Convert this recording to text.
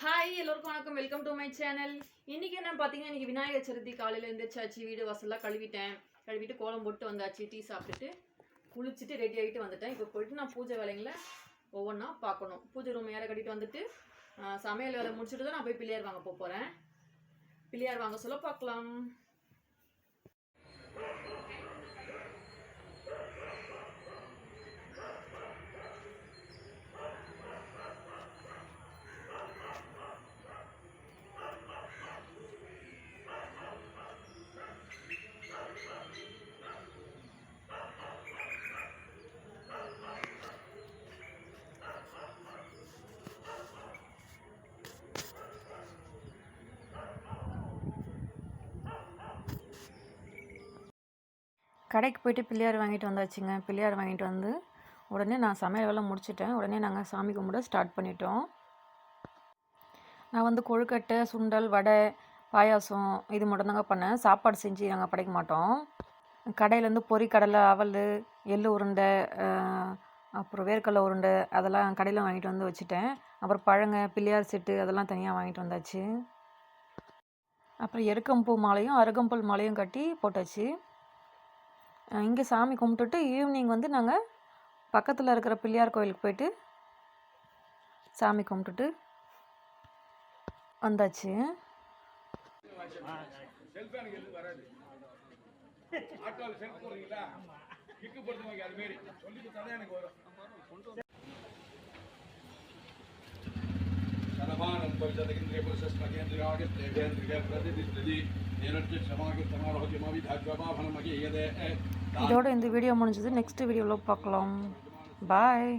Hi எல்லோருக்கும் வணக்கம். Welcome to my channel. இன்றைக்கி என்ன பார்த்தீங்கன்னா, இன்றைக்கி விநாயகர் சதுர்த்தி காலையில் எழுந்திரிச்சாச்சு, வீடு வாசல்லாம் கழுவிட்டு கோலம் போட்டு வந்தாச்சு, டீ சாப்பிட்டுட்டு குளிச்சுட்டு ரெடி ஆகிட்டு வந்துட்டேன். இப்போ போயிட்டு நான் பூஜை வேலைங்களை ஒவ்வொன்றா பார்க்கணும். பூஜை ரூம் ஏற கட்டிட்டு வந்துட்டு சமையல் வேலை முடிச்சுட்டு தான் நான் போய் பிள்ளையார் வாங்க போகிறேன். பிள்ளையார் வாங்க சொல்ல பார்க்கலாம். கடைக்கு போய்ட்டு பிள்ளையார் வாங்கிட்டு வந்தாச்சுங்க. பிள்ளையார் வாங்கிட்டு வந்து உடனே நான் சமையல் வேலை முடிச்சிட்டேன். உடனே நாங்கள் சாமி கும்பிட ஸ்டார்ட் பண்ணிட்டோம். நான் வந்து கொழுக்கட்டை, சுண்டல், வடை, பாயாசம் இது மட்டும்தாங்க பண்ணேன். சாப்பாடு செஞ்சு நாங்கள் படைக்க மாட்டோம். கடையிலேருந்து பொரிக்கடலை, அவல், எள்ளு உருண்டை, அப்புறம் வேர்க்கடலை உருண்டை அதெல்லாம் கடையில் வாங்கிட்டு வந்து வச்சுட்டேன். அப்புறம் பழங்க, பிள்ளையார் செட்டு அதெல்லாம் தனியாக வாங்கிட்டு வந்தாச்சு. அப்புறம் எருக்கம்பூ மாலையும் அருகம்புல் மாலையும் கட்டி போட்டாச்சு. இங்கே சாமி கும்பிட்டுட்டு ஈவினிங் வந்து நாங்கள் பக்கத்தில் இருக்கிற பிள்ளையார் கோயிலுக்கு போயிட்டு சாமி கும்பிட்டுட்டு வந்தாச்சு. இதோட இந்த வீடியோ முடிஞ்சது. நெக்ஸ்ட் வீடியோவில் பார்க்கலாம். பாய்.